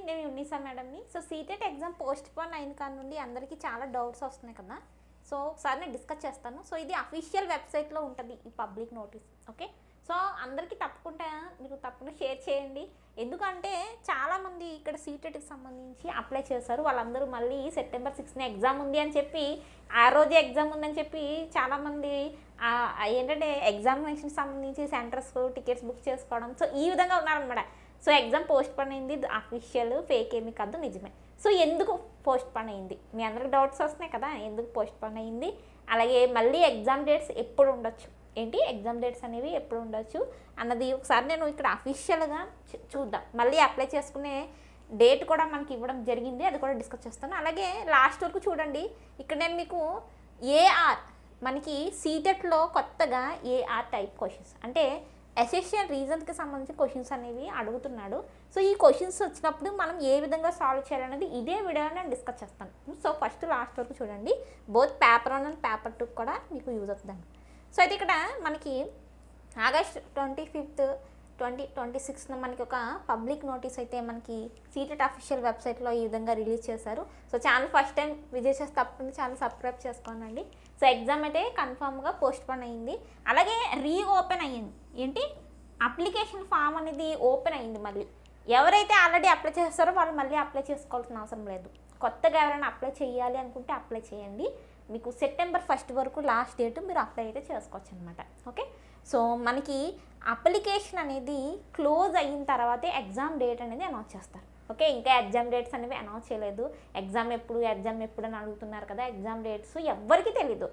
నేను యునిసా మేడంని. So CTET exam post phone అయిన కాడ నుండి అందరికీ చాలా డౌట్స్ వస్తున్నాయి కదా. సో ఒకసారి నేను డిస్కస్ చేస్తాను. సో ఇది అఫీషియల్ వెబ్సైట్లో ఉంటుంది ఈ పబ్లిక్ నోటీస్. ఓకే, సో అందరికీ తప్పకుండా షేర్ చేయండి. ఎందుకంటే చాలామంది ఇక్కడ సీటెట్కి సంబంధించి అప్లై చేశారు. వాళ్ళందరూ మళ్ళీ సెప్టెంబర్ 6న ఎగ్జామ్ ఉంది అని చెప్పి, ఆ రోజే ఎగ్జామ్ ఉందని చెప్పి చాలామంది ఏంటంటే ఎగ్జామినేషన్కి సంబంధించి సెంటర్స్ టికెట్స్ బుక్ చేసుకోవడం, సో ఈ విధంగా ఉన్నారనమాట. సో ఎగ్జామ్ పోస్ట్ పోన్ అయింది, అఫీషియల్, ఫేక్ ఏమీ కాదు, నిజమే. సో ఎందుకు పోస్ట్ పోన్ అయింది, మీ అందరికి డౌట్స్ వస్తున్నాయి కదా, ఎందుకు పోస్ట్ పోన్ అయింది, అలాగే మళ్ళీ ఎగ్జామ్ డేట్స్ ఎప్పుడు ఉండొచ్చు, ఎగ్జామ్ డేట్స్ అనేవి ఎప్పుడు ఉండొచ్చు అన్నది ఒకసారి నేను ఇక్కడ అఫీషియల్గా చూద్దాం. మళ్ళీ అప్లై చేసుకునే డేట్ కూడా మనకి ఇవ్వడం జరిగింది, అది కూడా డిస్కస్ చేస్తాను. అలాగే లాస్ట్ వరకు చూడండి. ఇక్కడ నేను మీకు ఏఆర్, మనకి సీటెట్లో కొత్తగా ఏఆర్ టైప్ క్వశ్చన్స్ అంటే ఎసెన్షియల్ రీజన్స్కి సంబంధించిన క్వశ్చన్స్ అనేవి అడుగుతున్నాడు. సో ఈ క్వశ్చన్స్ వచ్చినప్పుడు మనం ఏ విధంగా సాల్వ్ చేయాలనేది ఇదే వీడియోలో నేను డిస్కస్ చేస్తాను. సో ఫస్ట్ లాస్ట్ వరకు చూడండి. బోత్ పేపర్ 1 అండ్ పేపర్ 2 కూడా మీకు యూజ్ అవుతుందండి. సో అయితే ఇక్కడ మనకి ఆగస్ట్ 25, 2026 మనకి ఒక పబ్లిక్ నోటీస్ అయితే మనకి సీటెట్ అఫీషియల్ వెబ్సైట్లో ఈ విధంగా రిలీజ్ చేశారు. So channel first time visit చేస్తే తప్పకుండా ఛానల్ సబ్స్క్రైబ్ చేసుకోనండి. సో ఎగ్జామ్ అయితే కన్ఫామ్గా పోస్ట్ పోన్ అయ్యింది. అలాగే రీఓపెన్ అయ్యింది. అప్లికేషన్ ఫామ్ అనేది ఓపెన్ అయ్యింది. మళ్ళీ ఎవరైతే ఆల్రెడీ అప్లై చేస్తారో వాళ్ళు మళ్ళీ అప్లై చేసుకోవాల్సిన అవసరం లేదు. కొత్తగా ఎవరైనా అప్లై చేయాలి అనుకుంటే అప్లై చేయండి. మీకు సెప్టెంబర్ 1 వరకు లాస్ట్ డేట్, మీరు అప్లై అయితే చేసుకోవచ్చు అనమాట. ఓకే, సో మనకి అప్లికేషన్ అనేది క్లోజ్ అయిన తర్వాతే ఎగ్జామ్ డేట్ అనేది అనౌన్స్ చేస్తారు. ఓకే, ఇంకా ఎగ్జామ్ డేట్స్ అనేవి అనౌన్స్ చేయలేదు. ఎగ్జామ్ ఎప్పుడు అని అడుగుతున్నారు కదా. ఎగ్జామ్ డేట్స్ ఎవ్వరికి తెలీదు.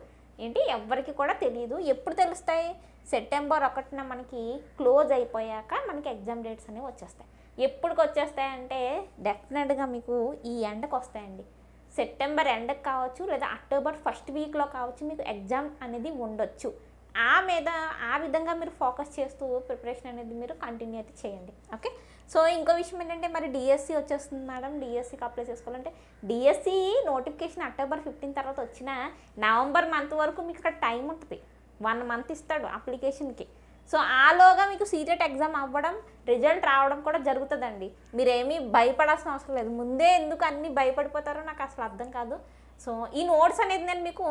ఎవ్వరికి కూడా తెలియదు. ఎప్పుడు తెలుస్తాయి? సెప్టెంబర్ 1న మనకి క్లోజ్ అయిపోయాక మనకి ఎగ్జామ్ డేట్స్ అనేవి వచ్చేస్తాయి. ఎప్పటికి వచ్చేస్తాయంటే డెఫినెట్గా మీకు ఈ ఎండకు వస్తాయండి. సెప్టెంబర్ ఎండకు కావచ్చు, లేదా అక్టోబర్ 1st వీక్లో కావచ్చు, మీకు ఎగ్జామ్ అనేది ఉండొచ్చు. ఆ విధంగా మీరు ఫోకస్ చేస్తూ ప్రిపరేషన్ అనేది మీరు కంటిన్యూ అయితే చేయండి. ఓకే, సో ఇంకో విషయం ఏంటంటే మరి డిఎస్సి వచ్చేస్తుంది మేడం, డిఎస్సికి అప్లై చేసుకోవాలంటే డిఎస్సి నోటిఫికేషన్ అక్టోబర్ 15 తర్వాత వచ్చిన నవంబర్ మంత్ వరకు మీకు ఇక్కడ టైం ఉంటుంది. 1 మంత్ ఇస్తాడు అప్లికేషన్కి. సో ఆలోగా మీకు సీటెట్ ఎగ్జామ్ అవ్వడం, రిజల్ట్ రావడం కూడా జరుగుతుందండి. మీరేమీ భయపడాల్సిన అవసరం లేదు. ముందే ఎందుకు అన్నీ భయపడిపోతారో నాకు అసలు అర్థం కాదు. సో ఈ నోట్స్ అనేది నేను మీకు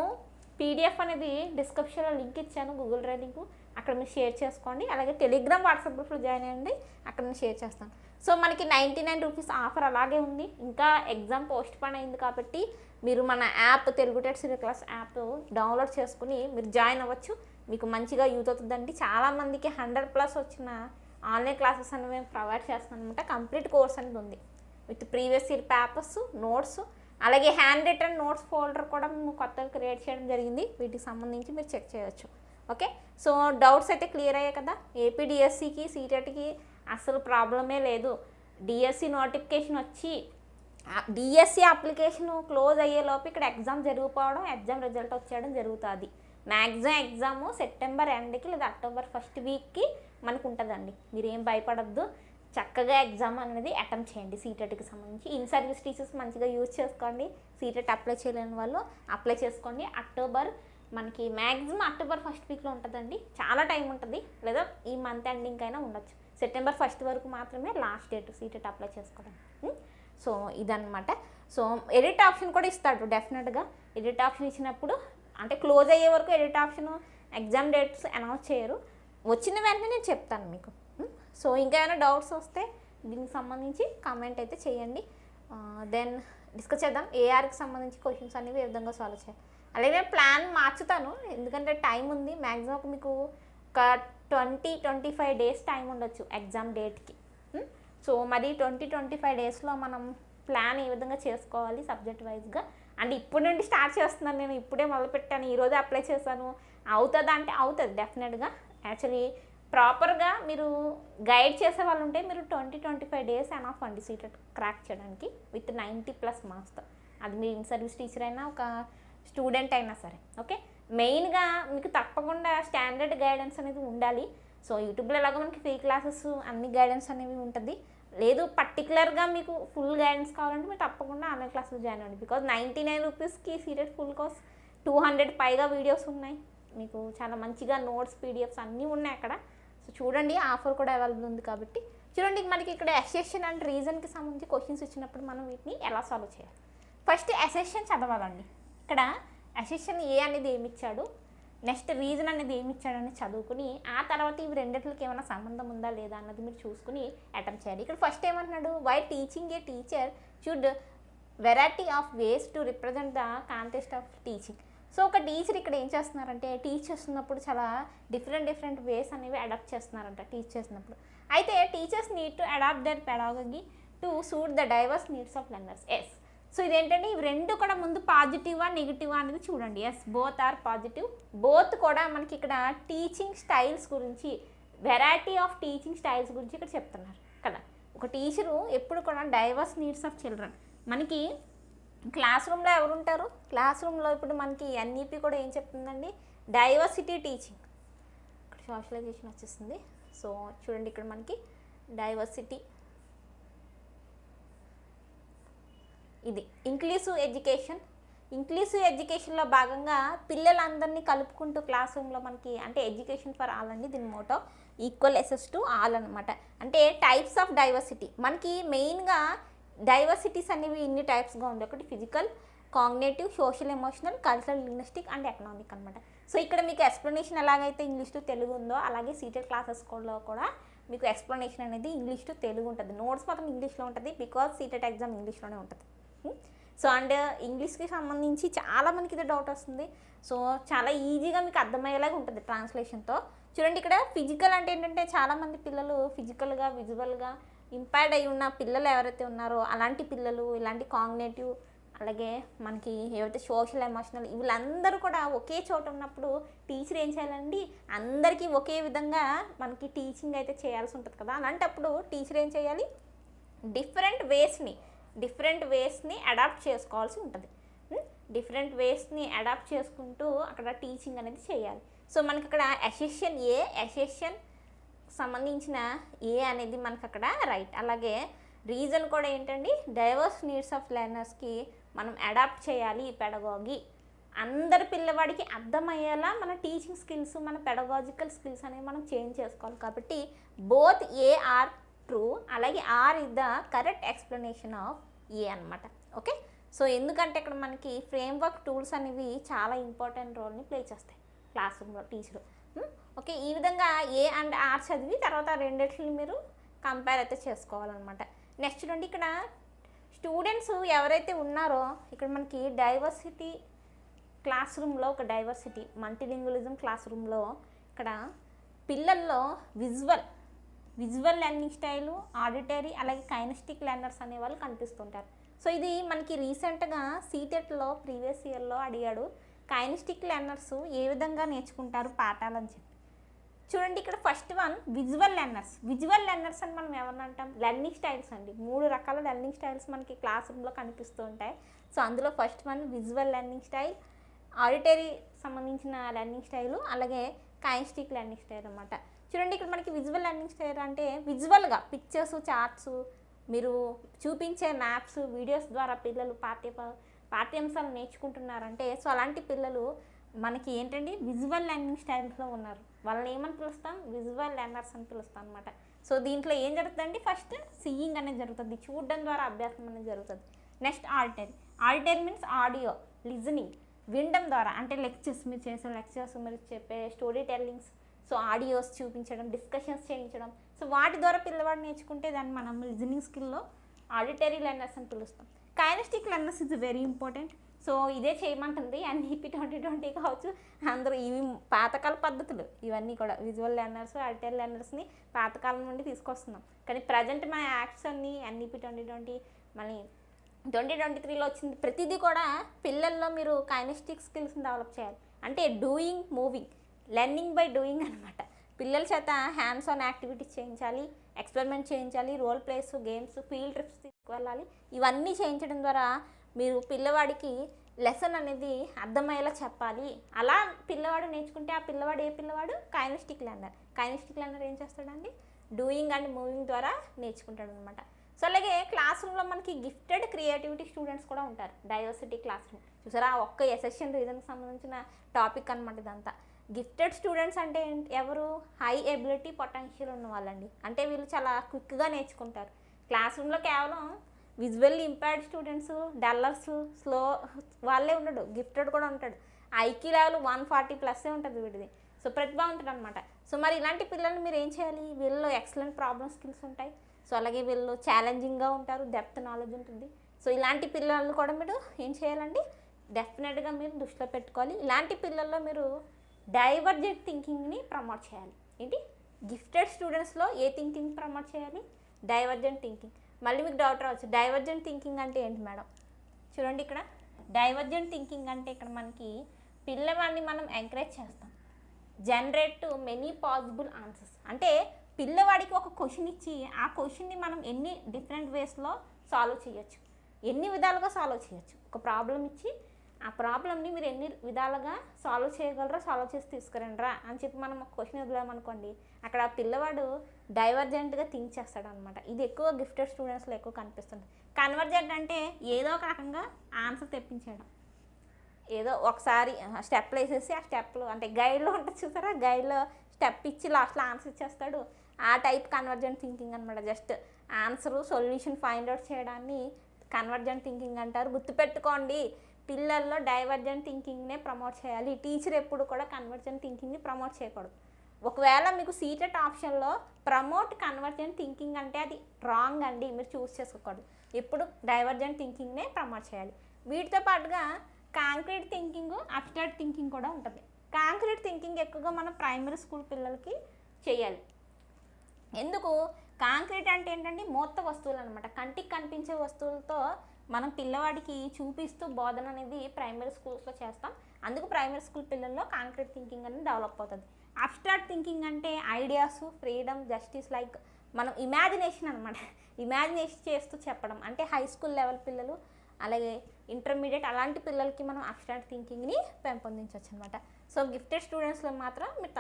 పీడిఎఫ్ అనేది డిస్క్రిప్షన్లో లింక్ ఇచ్చాను, గూగుల్ డ్రైవ్ లింక్, అక్కడ మీరు షేర్ చేసుకోండి. అలాగే టెలిగ్రామ్, వాట్సాప్ గ్రూప్లో జాయిన్ అయ్యండి, అక్కడ నేను షేర్ చేస్తాను. సో మనకి 99 రూపీస్ ఆఫర్ అలాగే ఉంది. ఇంకా ఎగ్జామ్ పోస్ట్ పోన్ అయింది కాబట్టి మీరు మన app Telugu TET serial class app download చేసుకుని మీరు జాయిన్ అవ్వచ్చు. మీకు మంచిగా యూజ్ అవుతుందండి. చాలామందికి 100+ వచ్చిన ఆన్లైన్ క్లాసెస్ అనేవి మేము ప్రొవైడ్ చేస్తున్నాం అనమాట. కంప్లీట్ కోర్స్ అనేది ఉంది with previous year papers, notes, అలాగే హ్యాండ్ రిటర్న్ నోట్స్ ఫోల్డర్ కూడా మేము కొత్తగా క్రియేట్ చేయడం జరిగింది. వీటికి సంబంధించి మీరు చెక్ చేయవచ్చు. ఓకే, సో డౌట్స్ అయితే క్లియర్ అయ్యాయి కదా. ఏపీ డిఎస్సికి, సీటెట్కి అసలు ప్రాబ్లమే లేదు. డిఎస్సి నోటిఫికేషన్ వచ్చి డిఎస్సి అప్లికేషన్ క్లోజ్ అయ్యేలోపు ఇక్కడ ఎగ్జామ్ జరిగిపోవడం, ఎగ్జామ్ రిజల్ట్ వచ్చేయడం జరుగుతుంది. మ్యాక్సిమం ఎగ్జాము సెప్టెంబర్ ఎండ్కి లేదా అక్టోబర్ 1st వీక్కి మనకు ఉంటుందండి. మీరేం భయపడద్దు. చక్కగా ఎగ్జామ్ అనేది అటెంప్ట్ చేయండి. సీటెట్కి సంబంధించి ఇన్ సర్వీస్ టీచర్స్ మంచిగా యూజ్ చేసుకోండి. సీటెట్ అప్లై చేయలేని వాళ్ళు అప్లై చేసుకోండి. మనకి మ్యాక్సిమం అక్టోబర్ 1st వీక్లో ఉంటుందండి. చాలా టైం ఉంటుంది, లేదా ఈ మంత్ ఎండింగ్ అయినా ఉండొచ్చు. సెప్టెంబర్ 1st వరకు మాత్రమే లాస్ట్ డేట్ సీటెట్ అప్లై చేసుకోవడం. సో ఇదన్నమాట. సో ఎడిట్ ఆప్షన్ కూడా ఇస్తాడు డెఫినెట్గా. ఎడిట్ ఆప్షన్ ఇచ్చినప్పుడు అంటే క్లోజ్ అయ్యే వరకు edit option, exam dates announce చేయరు. వచ్చిన వెంటనే నేను చెప్తాను మీకు. సో ఇంకా ఏమైనా డౌట్స్ వస్తే దీనికి సంబంధించి కామెంట్ అయితే చేయండి. దెన్ డిస్కస్ చేద్దాం. ఏఆర్కి సంబంధించి క్వశ్చన్స్ అనేవి ఏ విధంగా సాల్వ్ చేయాలి. అలాగే ప్లాన్ మార్చుతాను, ఎందుకంటే టైం ఉంది. మ్యాక్సిమం మీకు ఒక 20-25 డేస్ టైం ఉండొచ్చు ఎగ్జామ్ డేట్కి. సో మరి 20-25 డేస్లో మనం ప్లాన్ ఏ విధంగా చేసుకోవాలి సబ్జెక్ట్ వైజ్గా. అంటే ఇప్పటి నుండి స్టార్ట్ చేస్తున్నాను నేను, ఇప్పుడే మొదలుపెట్టాను, ఈరోజే అప్లై చేశాను. అవుతుందా అంటే అవుతుంది డెఫినెట్గా. యాక్చువల్లీ ప్రాపర్గా మీరు గైడ్ చేసే వాళ్ళు ఉంటే మీరు 20-25 డేస్ ఎనఫ్ అండి సీటెట్ క్రాక్ చేయడానికి విత్ 90+ మార్క్స్తో. అది మీరు ఇన్ సర్వీస్ టీచర్ అయినా, ఒక స్టూడెంట్ అయినా సరే. ఓకే, మెయిన్గా మీకు తప్పకుండా స్టాండర్డ్ గైడెన్స్ అనేది ఉండాలి. సో యూట్యూబ్లో ఎలాగో మనకి ఫ్రీ క్లాసెస్ అన్ని గైడెన్స్ అనేవి ఉంటుంది. లేదు పర్టికులర్గా మీకు ఫుల్ గైడెన్స్ కావాలంటే మీరు తప్పకుండా ఆన్లైన్ క్లాసులు జాయిన్ అవ్వండి. బికాజ్ 99 రూపీస్కి సీటెట్ ఫుల్ కోర్స్ 200 పైగా వీడియోస్ ఉన్నాయి. మీకు చాలా మంచిగా నోట్స్, పీడిఎఫ్స్ అన్నీ ఉన్నాయి అక్కడ. సో చూడండి, ఆఫర్ కూడా అవైలబుల్ ఉంది కాబట్టి చూడండి మనకి ఇక్కడ అసెషన్ అండ్ రీజన్కి సంబంధించి క్వశ్చన్స్ ఇచ్చినప్పుడు మనం వీటిని ఎలా సాల్వ్ చేయాలి. ఫస్ట్ అసెషన్ చదవాలండి. ఇక్కడ అసెషన్ ఏ అనేది ఏమి ఇచ్చాడు, నెక్స్ట్ రీజన్ అనేది ఏమి ఇచ్చాడని చదువుకుని ఆ తర్వాత ఇవి రెండిట్లకి ఏమైనా సంబంధం ఉందా లేదా అన్నది మీరు చూసుకుని అటెంప్ట్ చేయాలి. ఇక్కడ ఫస్ట్ ఏమంటున్నాడు, why teaching a teacher should variety of ways to represent the contest of teaching. So ఒక టీచర్ ఇక్కడ ఏం చేస్తున్నారంటే టీచ్ చేస్తున్నప్పుడు చాలా డిఫరెంట్ వేస్ అనేవి అడాప్ట్ చేస్తున్నారంట టీచ్ చేసినప్పుడు. అయితే teachers need to adapt their pedagogy to suit the diverse needs of learners. Yes. So ఇదేంటంటే ఇవి రెండు కూడా ముందు పాజిటివా నెగిటివా అనేది చూడండి. Yes, both are positive. Both కూడా మనకి ఇక్కడ టీచింగ్ స్టైల్స్ గురించి, వెరైటీ ఆఫ్ టీచింగ్ స్టైల్స్ గురించి ఇక్కడ చెప్తున్నారు కదా. ఒక టీచరు ఎప్పుడు కూడా డైవర్స్ నీడ్స్ ఆఫ్ చిల్డ్రన్, మనకి క్లాస్ రూమ్లో ఎవరు ఉంటారు, క్లాస్ రూమ్లో ఇప్పుడు మనకి ఎన్ఈపి కూడా ఏం చెప్తుందండి, డైవర్సిటీ టీచింగ్. ఇక్కడ సోషలైజేషన్ వచ్చేస్తుంది. సో చూడండి ఇక్కడ మనకి డైవర్సిటీ, ఇది ఇంక్లూసివ్ ఎడ్యుకేషన్. ఇంక్లూసివ్ ఎడ్యుకేషన్లో భాగంగా పిల్లలందరినీ కలుపుకుంటూ క్లాస్ రూమ్లో మనకి, అంటే ఎడ్యుకేషన్ ఫర్ ఆల్ అండి దీని motto, equal access to all అనమాట. అంటే టైప్స్ ఆఫ్ డైవర్సిటీ, మనకి మెయిన్గా డైవర్సిటీస్ అనేవి ఇన్ని టైప్స్గా ఉంది. ఒకటి physical, cognitive, social, emotional, cultural, linguistic and economic అనమాట. సో ఇక్కడ మీకు ఎక్స్ప్లెనేషన్ ఎలాగైతే ఇంగ్లీష్ టు తెలుగు ఉందో అలాగే సీటెడ్ క్లాసెస్లో కూడా మీకు ఎక్స్ప్లెనేషన్ అనేది ఇంగ్లీష్ టు తెలుగు ఉంటుంది. నోట్స్ మాత్రం ఇంగ్లీష్లో ఉంటుంది, బికాజ్ సీటెడ్ ఎగ్జామ్ ఇంగ్లీష్లోనే ఉంటుంది. సో అండ్ ఇంగ్లీష్కి సంబంధించి చాలా మనకి ఇది డౌట్ వస్తుంది. సో చాలా ఈజీగా మీకు అర్థమయ్యేలాగా ఉంటుంది ట్రాన్స్లేషన్తో. చూడండి ఇక్కడ ఫిజికల్ అంటే ఏంటంటే చాలామంది పిల్లలు ఫిజికల్గా, విజువల్గా ఇంపైర్డ్ అయి ఉన్న పిల్లలు ఎవరైతే ఉన్నారో అలాంటి పిల్లలు, ఇలాంటి కాగ్నేటివ్, అలాగే మనకి ఏవైతే సోషల్, ఎమోషనల్, వీళ్ళందరూ కూడా ఒకే చోట ఉన్నప్పుడు టీచర్ ఏం చేయాలండి, అందరికీ ఒకే విధంగా మనకి టీచింగ్ అయితే చేయాల్సి ఉంటుంది కదా. అలాంటప్పుడు టీచర్ ఏం చేయాలి, డిఫరెంట్ వేస్ని అడాప్ట్ చేసుకోవాల్సి ఉంటుంది. డిఫరెంట్ వేస్ని అడాప్ట్ చేసుకుంటూ అక్కడ టీచింగ్ అనేది చేయాలి. సో మనకి అక్కడ అసెషన్ సంబంధించిన ఏ అనేది మనకు అక్కడ రైట్. అలాగే రీజన్ కూడా ఏంటండి, డైవర్స్ నీడ్స్ ఆఫ్ లెర్నర్స్కి మనం అడాప్ట్ చేయాలి పెడగాగి. అందరి పిల్లవాడికి అర్థమయ్యేలా మన టీచింగ్ స్కిల్స్, మన పెడగాజికల్ స్కిల్స్ అనేవి మనం చేంజ్ చేసుకోవాలి. కాబట్టి బోత్ ఏ ఆర్ ట్రూ, అలాగే R is the correct explanation of A అనమాట. ఓకే. సో ఎందుకంటే ఇక్కడ మనకి ఫ్రేమ్వర్క్ టూల్స్ అనేవి చాలా ఇంపార్టెంట్ రోల్ని ప్లే చేస్తాయి క్లాస్ రూమ్లో టీచరు. ఓకే, ఈ విధంగా ఏ అండ్ ఆర్ చదివి తర్వాత రెండిటిని మీరు కంపేర్ అయితే చేసుకోవాలన్నమాట. నెక్స్ట్ నుండి ఇక్కడ స్టూడెంట్స్ ఎవరైతే ఉన్నారో ఇక్కడ మనకి డైవర్సిటీ క్లాస్ రూమ్లో, ఒక డైవర్సిటీ మల్టీలింగ్వలిజం క్లాస్ రూమ్లో ఇక్కడ పిల్లల్లో విజువల్ లెర్నింగ్ స్టైలు, ఆడిటరీ, అలాగే కైనెస్టిక్ లెర్నర్స్ అనేవాళ్ళు కనిపిస్తుంటారు. సో ఇది మనకి రీసెంట్గా సీటెట్లో ప్రీవియస్ ఇయర్లో అడిగాడు, కైనెస్టిక్ లెర్నర్స్ ఏ విధంగా నేర్చుకుంటారు పాఠాలని చెప్పి. చూడండి ఇక్కడ ఫస్ట్ వన్ విజువల్ లెర్నర్స్ అని మనం ఎవరిని అంటాం, లెర్నింగ్ స్టైల్స్ అండి. 3 రకాల లెర్నింగ్ స్టైల్స్ మనకి క్లాస్ రూమ్లో కనిపిస్తూ ఉంటాయి. సో అందులో first one visual learning style, auditory సంబంధించిన లెర్నింగ్ స్టైలు, అలాగే కైనెస్టిక్ లెర్నింగ్ స్టైల్ అనమాట. చూడండి ఇక్కడ మనకి విజువల్ లెర్నింగ్ స్టైల్ అంటే విజువల్గా పిక్చర్స్, చార్ట్స్, మీరు చూపించే మ్యాప్స్, వీడియోస్ ద్వారా పిల్లలు పాఠ్యాంశాలు నేర్చుకుంటున్నారంటే సో అలాంటి పిల్లలు మనకి ఏంటండి విజువల్ లెర్నింగ్ స్టైల్స్లో ఉన్నారు. వాళ్ళని ఏమని పిలుస్తాం, విజువల్ లెర్నర్స్ అని పిలుస్తాం అనమాట. సో దీంట్లో ఏం జరుగుతుందండి, ఫస్ట్ సీయింగ్ అనేది జరుగుతుంది, చూడడం ద్వారా అభ్యాసం అనేది జరుగుతుంది. Next auditory means audio, listening, వినడం ద్వారా, అంటే లెక్చర్స్, మీరు చేసే లెక్చర్స్, మీరు చెప్పే స్టోరీ టెల్లింగ్స్, సో ఆడియోస్ చూపించడం, డిస్కషన్స్ చేయించడం, సో వాటి ద్వారా పిల్లవాడు నేర్చుకుంటే దాన్ని మనం లిజనింగ్ స్కిల్లో ఆడిటరీ లెర్నర్స్ అని పిలుస్తాం. Kinaesthetic learners is very important. So ఇదే చేయమంటుంది ఎన్ఈపి 2020 కావచ్చు, అందరూ ఇవి పాతకాల పద్ధతులు ఇవన్నీ కూడా. విజువల్ లెర్నర్స్, ఆడిటరీ లెర్నర్స్ని పాతకాలం నుండి తీసుకొస్తున్నాం. కానీ ప్రజెంట్ మన యాక్ట్స్ అన్నీ ఎన్ఈపి 2020 మళ్ళీ 2023లో వచ్చింది. ప్రతిదీ కూడా పిల్లల్లో మీరు కైనెస్టిక్ స్కిల్స్ని డెవలప్ చేయాలి. అంటే doing, moving, learning by doing అనమాట. పిల్లల చేత హ్యాండ్స్ ఆన్ యాక్టివిటీస్ చేయించాలి, ఎక్స్పెరిమెంట్ చేయించాలి, role plays, games, field trips తీసుకువెళ్ళాలి. ఇవన్నీ చేయించడం ద్వారా మీరు పిల్లవాడికి లెసన్ అనేది అర్థమయ్యేలా చెప్పాలి. అలా పిల్లవాడు నేర్చుకుంటే ఆ పిల్లవాడు ఏ పిల్లవాడు, కైనెస్టిక్ లెర్నర్ ఏం చేస్తాడండి, డూయింగ్ అండ్ మూవింగ్ ద్వారా నేర్చుకుంటాడు అనమాట. సో అలాగే క్లాస్ రూమ్లో మనకి గిఫ్టెడ్ క్రియేటివిటీ స్టూడెంట్స్ కూడా ఉంటారు. డైవర్సిటీ క్లాస్ రూమ్ చూసారా, ఒక్క ఎసెషన్ రీజన్కి సంబంధించిన టాపిక్ అనమాట ఇదంతా. గిఫ్టెడ్ స్టూడెంట్స్ అంటే ఎవరు? హై ఎబిలిటీ పొటెన్షియల్ ఉన్న వాళ్ళండి. అంటే వీళ్ళు చాలా క్విక్గా నేర్చుకుంటారు. క్లాస్ రూమ్లో కేవలం visually impaired students, dullards, slow వాళ్ళే ఉండడు, గిఫ్టెడ్ కూడా ఉంటాడు. ఐక్యూ లెవెల్ 140+ ఉంటుంది వీడిది. సో ప్రతిభావంతుడు అనమాట. సో మరి ఇలాంటి పిల్లల్ని మీరు ఏం చేయాలి? వీళ్ళలో ఎక్సలెంట్ ప్రాబ్లమ్ స్కిల్స్ ఉంటాయి. సో అలాగే వీళ్ళు ఛాలెంజింగ్గా ఉంటారు, డెప్త్ నాలెడ్జ్ ఉంటుంది. సో ఇలాంటి పిల్లలను కూడా మీరు ఏం చేయాలండి? డెఫినెట్గా మీరు దృష్టిలో పెట్టుకోవాలి. ఇలాంటి పిల్లల్లో మీరు డైవర్జెంట్ థింకింగ్ని ప్రమోట్ చేయాలి. ఏంటి? గిఫ్టెడ్ స్టూడెంట్స్లో ఏ థింకింగ్ ప్రమోట్ చేయాలి? Divergent thinking. మళ్ళీ మీకు డౌట్ రావచ్చు, డైవర్జెంట్ థింకింగ్ అంటే ఏంటి మేడం? చూడండి, ఇక్కడ డైవర్జెంట్ థింకింగ్ అంటే ఇక్కడ మనకి పిల్లవాడిని మనం ఎంకరేజ్ చేస్తాం. Generate many possible answers. అంటే పిల్లవాడికి ఒక క్వశ్చన్ ఇచ్చి ఆ క్వశ్చన్ని మనం ఎన్ని డిఫరెంట్ వేస్లో సాల్వ్ చేయొచ్చు, ఎన్ని విధాలుగా సాల్వ్ చేయొచ్చు. ఒక ప్రాబ్లం ఇచ్చి ఆ ప్రాబ్లమ్ని మీరు ఎన్ని విధాలుగా సాల్వ్ చేయగలరో సాల్వ్ చేసి తీసుకురండిరా అని చెప్పి మనం ఒక క్వశ్చన్ వదిలామనుకోండి, అక్కడ ఆ పిల్లవాడు డైవర్జెంట్గా థింక్ చేస్తాడు అనమాట. ఇది ఎక్కువ గిఫ్టెడ్ స్టూడెంట్స్లో ఎక్కువ కనిపిస్తుంది. కన్వర్జెంట్ అంటే ఏదో ఒక రకంగా ఆన్సర్ తెప్పించడం. ఏదో ఒకసారి స్టెప్లు వేసేసి ఆ స్టెప్లు అంటే గైడ్లో ఉంటుంది చూసారా, గైడ్లో స్టెప్ ఇచ్చి లాస్ట్లో ఆన్సర్ ఇచ్చేస్తాడు. ఆ టైప్ కన్వర్జెంట్ థింకింగ్ అనమాట. Just answer solution find out చేయడాన్ని కన్వర్జెంట్ థింకింగ్ అంటారు. గుర్తుపెట్టుకోండి, పిల్లల్లో డైవర్జెంట్ థింకింగ్నే ప్రమోట్ చేయాలి. టీచర్ ఎప్పుడు కూడా కన్వర్జెంట్ థింకింగ్ని ప్రమోట్ చేయకూడదు. ఒకవేళ మీకు సీటెట్ ఆప్షన్లో ప్రమోట్ కన్వర్జెంట్ థింకింగ్ అంటే అది రాంగ్ అండి, మీరు చూస్ చేసుకోకూడదు. ఎప్పుడు డైవర్జెంట్ థింకింగ్నే ప్రమోట్ చేయాలి. వీటితో పాటుగా కాంక్రీట్ థింకింగ్, అబ్స్ట్రాక్ట్ థింకింగ్ కూడా ఉంటుంది. కాంక్రీట్ థింకింగ్ ఎక్కువగా మనం ప్రైమరీ స్కూల్ పిల్లలకి చేయాలి. ఎందుకు? కాంక్రీట్ అంటే ఏంటంటే మూర్త వస్తువులు అనమాట. కంటికి కనిపించే వస్తువులతో మనం పిల్లవాడికి చూపిస్తూ బోధన అనేది ప్రైమరీ స్కూల్స్లో చేస్తాం. అందుకు ప్రైమరీ స్కూల్ పిల్లల్లో కాంక్రీట్ థింకింగ్ అనేది డెవలప్ అవుతుంది. అబ్స్ట్రాక్ట్ థింకింగ్ అంటే ఐడియాస్, ఫ్రీడమ్, జస్టిస్, లైక్ మనం ఇమాజినేషన్ అనమాట. ఇమాజినేషన్ చేస్తూ చెప్పడం. అంటే హై స్కూల్ లెవెల్ పిల్లలు, అలాగే ఇంటర్మీడియట్ అలాంటి పిల్లలకి మనం అబ్స్ట్రాక్ట్ థింకింగ్ని పెంపొందించవచ్చు అనమాట. సో గిఫ్టెడ్ స్టూడెంట్స్లో మాత్రం మీరు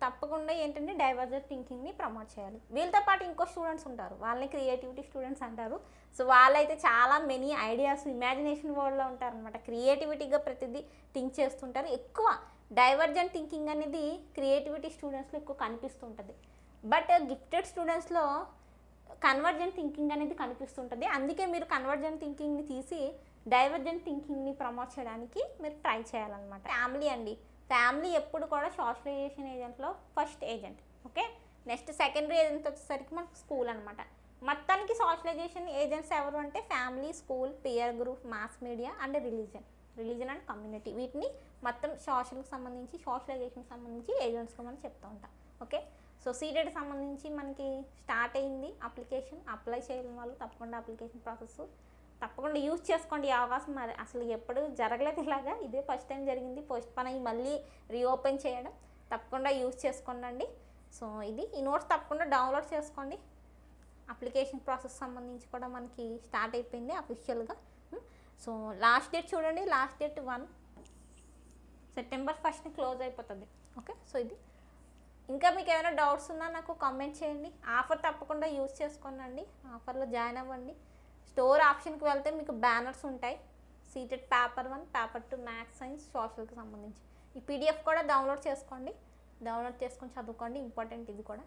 తప్పకుండా ఏంటంటే డైవర్జెంట్ థింకింగ్ని ప్రమోట్ చేయాలి. వీళ్ళతో పాటు ఇంకో స్టూడెంట్స్ ఉంటారు, వాళ్ళని క్రియేటివిటీ స్టూడెంట్స్ అంటారు. సో వాళ్ళైతే చాలా మెనీ ఐడియాస్, ఇమాజినేషన్ వరల్డ్లో ఉంటారనమాట. క్రియేటివిటీగా ప్రతిదీ థింక్ చేస్తుంటారు. ఎక్కువ డైవర్జెంట్ థింకింగ్ అనేది క్రియేటివిటీ స్టూడెంట్స్లో ఎక్కువ కనిపిస్తుంటుంది. బట్ గిఫ్టెడ్ స్టూడెంట్స్లో కన్వర్జెంట్ థింకింగ్ అనేది కనిపిస్తుంటుంది. అందుకే మీరు కన్వర్జెంట్ థింకింగ్ని తీసి డైవర్జెంట్ థింకింగ్ని ప్రమోట్ చేయడానికి మీరు ట్రై చేయాలన్నమాట. ఫ్యామిలీ అండి, ఫ్యామిలీ ఎప్పుడు కూడా సోషలైజేషన్ ఏజెంట్లో first agent. Okay, next secondary agent వచ్చేసరికి మనకు స్కూల్ అనమాట. మొత్తానికి సోషలైజేషన్ ఏజెంట్స్ ఎవరు అంటే family, school, peer group, mass media and religion and community. వీటిని మొత్తం సోషల్కి సంబంధించి, సోషలైజేషన్కి సంబంధించి ఏజెంట్స్గా మనం చెప్తూ ఉంటాం. ఓకే, సో సీటెట్ సంబంధించి మనకి స్టార్ట్ అయింది అప్లికేషన్. అప్లై చేయని వాళ్ళు తప్పకుండా అప్లికేషన్ ప్రాసెస్ తప్పకుండా యూజ్ చేసుకోండి. ఈ అవకాశం మరి అసలు ఎప్పుడు జరగలేదు ఇలాగా, ఇదే ఫస్ట్ టైం జరిగింది. పోస్ట్ పోన్ అయ్యి మళ్ళీ రీఓపెన్ చేయడం, తప్పకుండా యూజ్ చేసుకోండి. సో ఇది ఈ నోట్స్ తప్పకుండా డౌన్లోడ్ చేసుకోండి. అప్లికేషన్ ప్రాసెస్ సంబంధించి కూడా మనకి స్టార్ట్ అయిపోయింది అఫీషియల్గా. సో లాస్ట్ డేట్ చూడండి, లాస్ట్ డేట్ 1 సెప్టెంబర్ 1 క్లోజ్ అయిపోతుంది. ఓకే, సో ఇది. ఇంకా మీకు ఏమైనా డౌట్స్ ఉన్నా నాకు కామెంట్ చేయండి. ఆఫర్ తప్పకుండా యూజ్ చేసుకోండి, ఆఫర్లో జాయిన్ అవ్వండి. స్టోర్ ఆప్షన్కి వెళ్తే మీకు బ్యానర్స్ ఉంటాయి. CTET paper 1, paper 2, maths, science, సోషల్కి సంబంధించి. ఈ పీడిఎఫ్ కూడా డౌన్లోడ్ చేసుకొని చదువుకోండి. ఇంపార్టెంట్ ఇది కూడా.